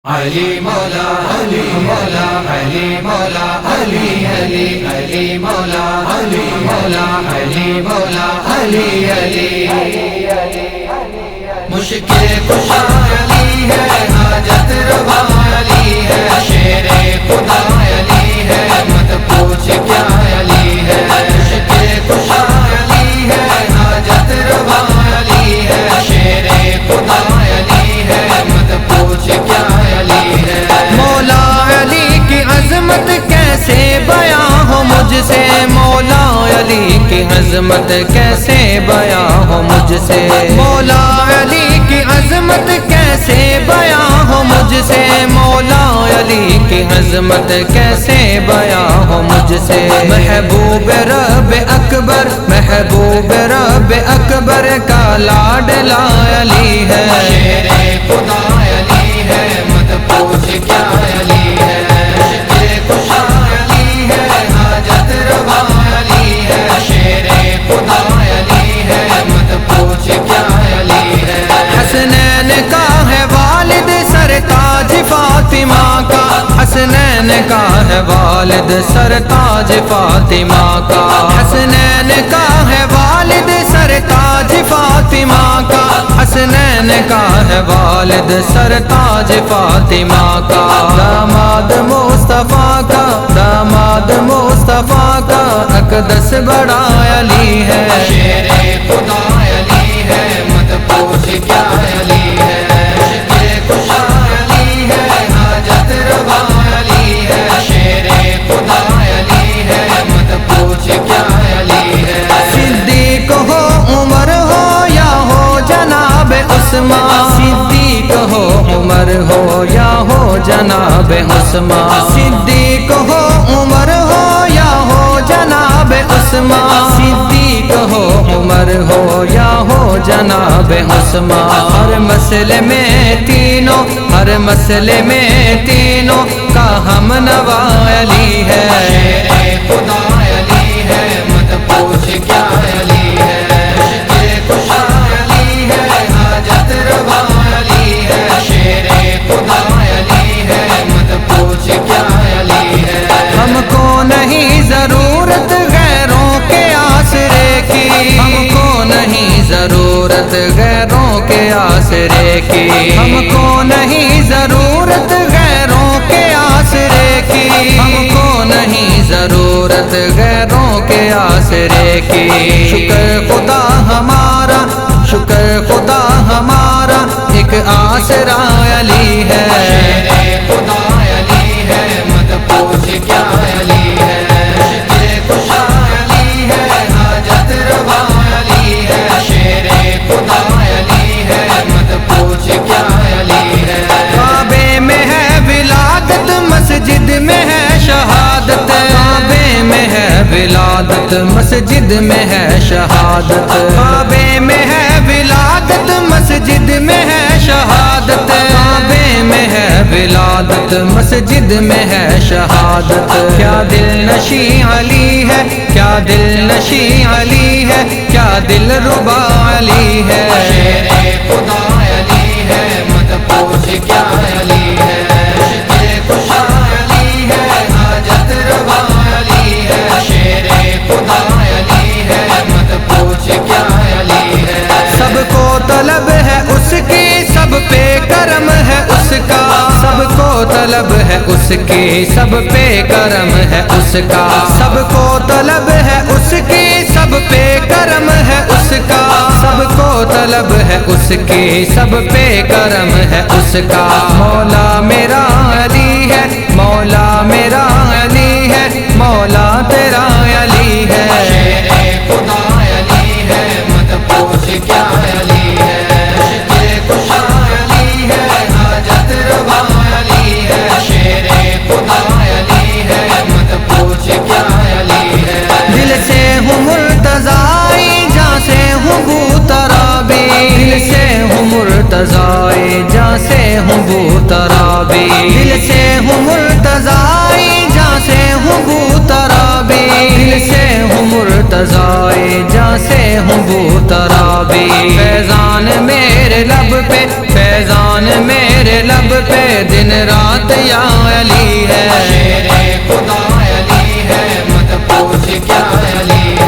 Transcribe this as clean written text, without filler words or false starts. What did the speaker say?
علی مولا علی مولا علی مولا علی علی علی مولا علی مولا علی مولا علی علی مشکل کشا علی ہے، حاجت روا علی ہے، شیر خدا علی ہے، مت پوچھ کیا علی ہے، مشکل کشا علی ہے، حاجت روا علی ہے، شیر خدا علی ہے، مت پوچھ کیا علی ہے۔ مولا علی کی عظمت کیسے بیاں ہو مجھ سے، مولا علی کی عظمت کیسے بیاں ہو مجھ سے، مولا علی کی عظمت کیسے بیاں ہو مجھ سے، مولا علی کی عظمت کیسے بیاں ہو مجھ سے۔ محبوب رب اکبر، محبوب رب اکبر کا لاڈلا علی ہے، شیر خدا علی ہے، مت پوچھ کیا علی ہے، مشکل کشا علی ہے، حاجت روا علی ہے، شیر خدا علی ہے، مت پوچھ کیا علی ہے۔ حسنین کا ہے والد سرتاج فاطمہ کا، حسنین کا ہے والد سرتاج فاطمہ کا، حسنین کا ہے والد سرتاج فاطمہ کا، حسنین کا ہے والد سرتاج فاطمہ کا، داماد مصطفیٰ کا، داماد مصطفیٰ کا اقدس بڑا علی ہے، شیر خدا علی ہے، مت پوچھ کیا علی ہے، مشکل کشا علی ہے، حاجت روا علی ہے، شیر خدا علی ہے، مت پوچھ کیا علی ہے۔ صدیق ہو عمر ہو یا ہو جناب عثمان، صدیق ہو عمر ہو یا ہو جناب عثمان، صدیق ہو عمر ہو یا ہو جناب عثمان، صدیق ہو عمر ہو یا ہو جناب عثمان، ہر مسئلے میں تینوں، ہر مسئلے میں تینوں کا ہم نوا علی ہے، شیر خدا علی ہے، مت پوچھ کیا علی ہے، مشکل کشا علی ہے، حاجت روا علی ہے، شیر خدا علی ہے، مت پوچھ کیا علی ہے۔ ہم کو نہیں ضرورت غیروں کے آسرے کی، ہم کو نہیں ضرورت غیروں کے آسرے کی، ہم کو نہیں ضرورت غیروں کے آسرے کی، ہم کو نہیں ضرورت غیروں کے آسرے کی۔ شکر خدا ہمارا، شکر خدا ہمارا ایک آسرا علی ہے، شیر خدا علی ہے، مت پوچھ کیا علی ہے، مشکل کشا علی ہے، حاجت روا علی ہے، شیر خدا علی ہے، مت پوچھ کیا علی ہے۔ کعبے میں ہے ولادت، مسجد میں ہے شہادت، کعبے میں ہے ولادت، مسجد میں ہے شہادت، کعبے میں ہے ولادت، مسجد میں ہے شہادت، کعبے میں ہے ولادت، مسجد میں ہے شہادت۔ کیا دل نشی علی ہے، کیا دل نشی علی ہے، کیا دل ربا علی ہے، شیر خدا علی ہے، مت پوچھ کیا علی ہے، مشکل کشا علی ہے، حاجت روا علی ہے، شیر خدا علی ہے، مت پوچھ کیا علی ہے۔ سب کو طلب ہے اس کی، سب پہ کرم ہے اس کا، سب کو طلب ہے اس کی، سب پہ کرم ہے اس کا، سب کو طلب ہے اس کی، سب پہ کرم ہے اس کا، سب کو طلب ہے اس کی، سب پہ کرم ہے اس کا۔ مولا میرا علی ہے، مولا میرا علی ہے، مولا تیرا علی ہے، شیر خدا علی ہے، مت پوچھ کیا علی ہے، مشکل کشا علی ہے، حاجت روا علی ہے، شیر خدا علی ہے، مت پوچھ کیا علی ہے۔ دل سے ہوں مرتضی، جاں سے ہوں بوترابی، دل سے ہوں مرتضی، جاں سے ہوں بوترابی، دل سے ہوں مرتضی، جاں سے ہوں بوترابی، دل سے ہوں مرتضی، مرتضی جیسے ہوں بوترابی فیضان میرے لب پہ فیضان میرے لب پہ دن رات یا علی ہے شیر خدا علی ہے مت پوچھ کیا علی